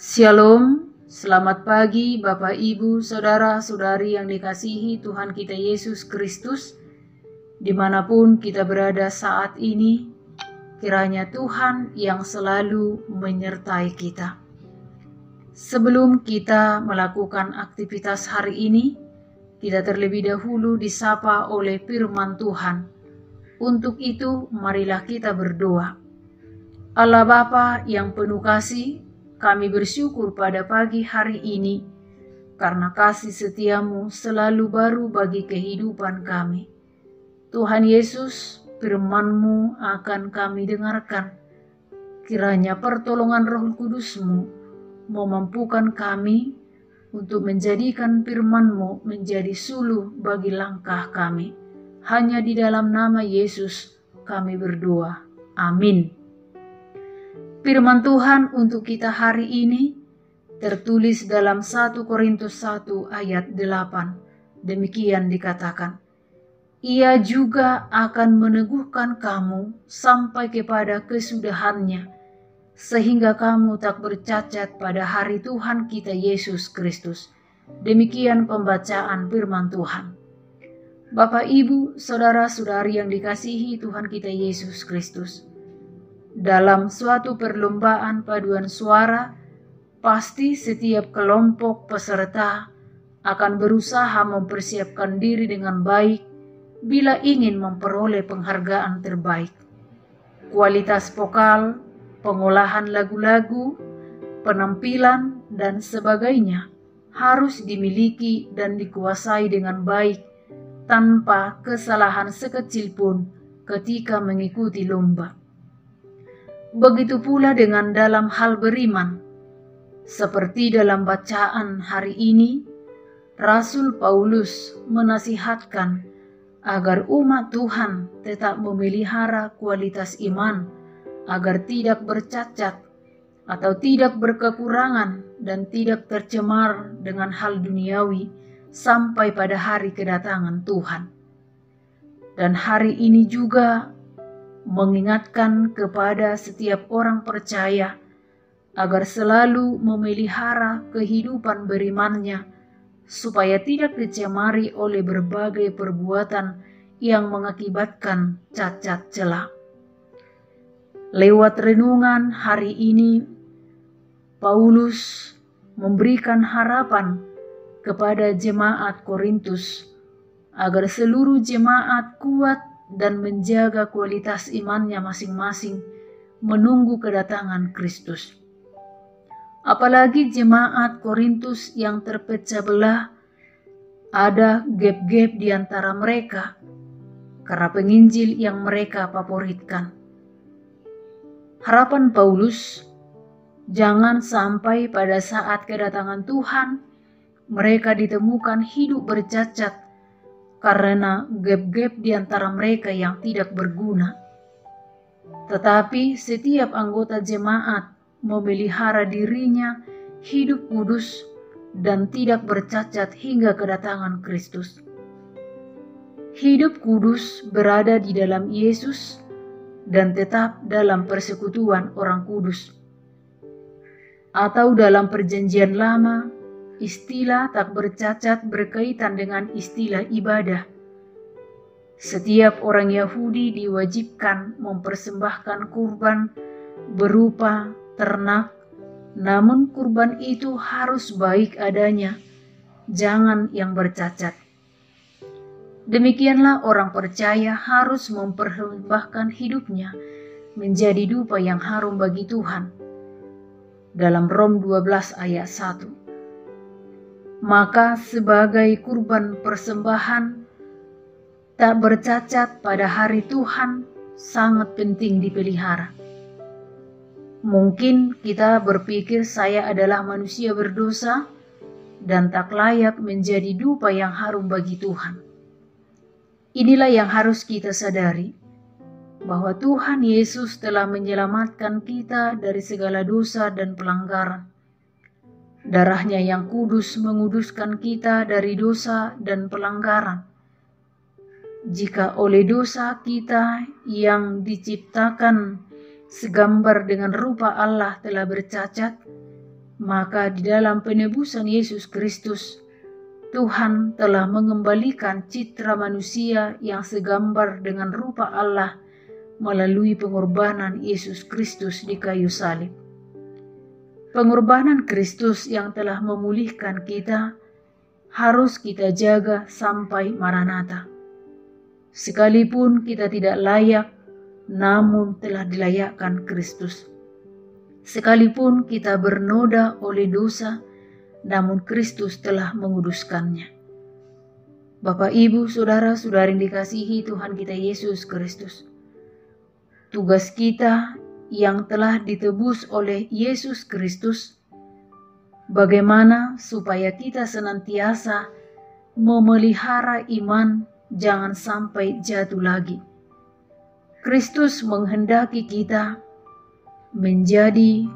Shalom, selamat pagi Bapak Ibu, Saudara-saudari yang dikasihi Tuhan kita Yesus Kristus. Dimanapun kita berada saat ini, kiranya Tuhan yang selalu menyertai kita. Sebelum kita melakukan aktivitas hari ini, kita terlebih dahulu disapa oleh firman Tuhan. Untuk itu, marilah kita berdoa. Allah Bapa yang penuh kasih, kami bersyukur pada pagi hari ini, karena kasih setiamu selalu baru bagi kehidupan kami. Tuhan Yesus, firman-Mu akan kami dengarkan. Kiranya pertolongan Roh Kudus-Mu memampukan kami untuk menjadikan firman-Mu menjadi suluh bagi langkah kami. Hanya di dalam nama Yesus kami berdoa. Amin. Firman Tuhan untuk kita hari ini tertulis dalam 1 Korintus 1 ayat 8. Demikian dikatakan, Ia juga akan meneguhkan kamu sampai kepada kesudahannya, sehingga kamu tak bercacat pada hari Tuhan kita Yesus Kristus. Demikian pembacaan firman Tuhan. Bapak, Ibu, Saudara-saudari yang dikasihi Tuhan kita Yesus Kristus. Dalam suatu perlombaan paduan suara, pasti setiap kelompok peserta akan berusaha mempersiapkan diri dengan baik bila ingin memperoleh penghargaan terbaik. Kualitas vokal, pengolahan lagu-lagu, penampilan, dan sebagainya harus dimiliki dan dikuasai dengan baik tanpa kesalahan sekecil pun ketika mengikuti lomba. Begitu pula dengan dalam hal beriman. Seperti dalam bacaan hari ini, Rasul Paulus menasihatkan agar umat Tuhan tetap memelihara kualitas iman, agar tidak bercacat atau tidak berkekurangan dan tidak tercemar dengan hal duniawi sampai pada hari kedatangan Tuhan. Dan hari ini juga mengingatkan kepada setiap orang percaya agar selalu memelihara kehidupan berimannya supaya tidak dicemari oleh berbagai perbuatan yang mengakibatkan cacat celah. Lewat renungan hari ini, Paulus memberikan harapan kepada jemaat Korintus agar seluruh jemaat kuat dan menjaga kualitas imannya masing-masing menunggu kedatangan Kristus. Apalagi jemaat Korintus yang terpecah belah, ada gap-gap di antara mereka karena penginjil yang mereka favoritkan. Harapan Paulus, jangan sampai pada saat kedatangan Tuhan mereka ditemukan hidup bercacat karena gap-gap di antara mereka yang tidak berguna. Tetapi setiap anggota jemaat memelihara dirinya hidup kudus dan tidak bercacat hingga kedatangan Kristus. Hidup kudus berada di dalam Yesus dan tetap dalam persekutuan orang kudus. Atau dalam perjanjian lama, istilah tak bercacat berkaitan dengan istilah ibadah. Setiap orang Yahudi diwajibkan mempersembahkan kurban berupa ternak, namun kurban itu harus baik adanya, jangan yang bercacat. Demikianlah orang percaya harus mempersembahkan hidupnya menjadi dupa yang harum bagi Tuhan. Dalam Rom 12 ayat 1. Maka sebagai kurban persembahan tak bercacat pada hari Tuhan sangat penting dipelihara. Mungkin kita berpikir saya adalah manusia berdosa dan tak layak menjadi dupa yang harum bagi Tuhan. Inilah yang harus kita sadari, bahwa Tuhan Yesus telah menyelamatkan kita dari segala dosa dan pelanggaran. Darahnya yang kudus menguduskan kita dari dosa dan pelanggaran. Jika oleh dosa kita yang diciptakan segambar dengan rupa Allah telah bercacat, Maka di dalam penebusan Yesus Kristus, Tuhan telah mengembalikan citra manusia yang segambar dengan rupa Allah melalui pengorbanan Yesus Kristus di kayu salib. Pengorbanan Kristus yang telah memulihkan kita harus kita jaga sampai Maranatha. Sekalipun kita tidak layak, namun telah dilayakkan Kristus. Sekalipun kita bernoda oleh dosa, namun Kristus telah menguduskannya. Bapak, Ibu, Saudara-saudari yang dikasihi Tuhan kita Yesus Kristus, tugas kita yang telah ditebus oleh Yesus Kristus, bagaimana supaya kita senantiasa memelihara iman jangan sampai jatuh lagi. Kristus menghendaki kita menjadi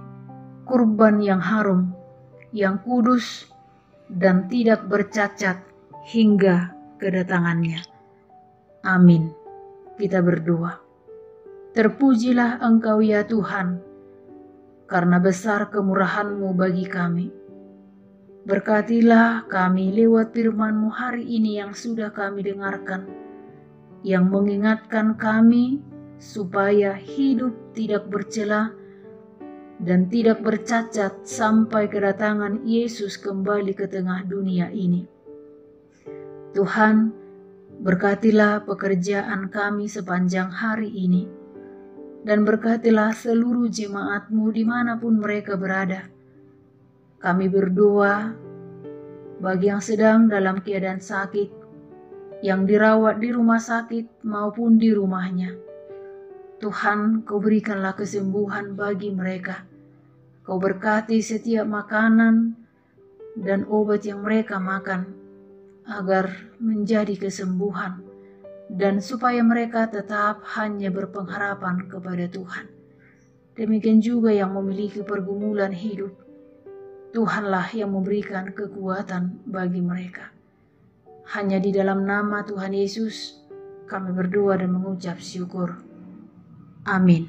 kurban yang harum, yang kudus dan tidak bercacat hingga kedatangannya. Amin. Kita berdoa. Terpujilah Engkau ya Tuhan, karena besar kemurahan-Mu bagi kami. Berkatilah kami lewat firman-Mu hari ini yang sudah kami dengarkan, yang mengingatkan kami supaya hidup tidak bercela dan tidak bercacat sampai kedatangan Yesus kembali ke tengah dunia ini. Tuhan, berkatilah pekerjaan kami sepanjang hari ini, dan berkatilah seluruh jemaat-Mu dimanapun mereka berada. Kami berdoa bagi yang sedang dalam keadaan sakit, yang dirawat di rumah sakit maupun di rumahnya. Tuhan, Kau berikanlah kesembuhan bagi mereka. Kau berkati setiap makanan dan obat yang mereka makan, agar menjadi kesembuhan, dan supaya mereka tetap hanya berpengharapan kepada Tuhan. Demikian juga yang memiliki pergumulan hidup, Tuhanlah yang memberikan kekuatan bagi mereka. Hanya di dalam nama Tuhan Yesus kami berdoa dan mengucap syukur. Amin.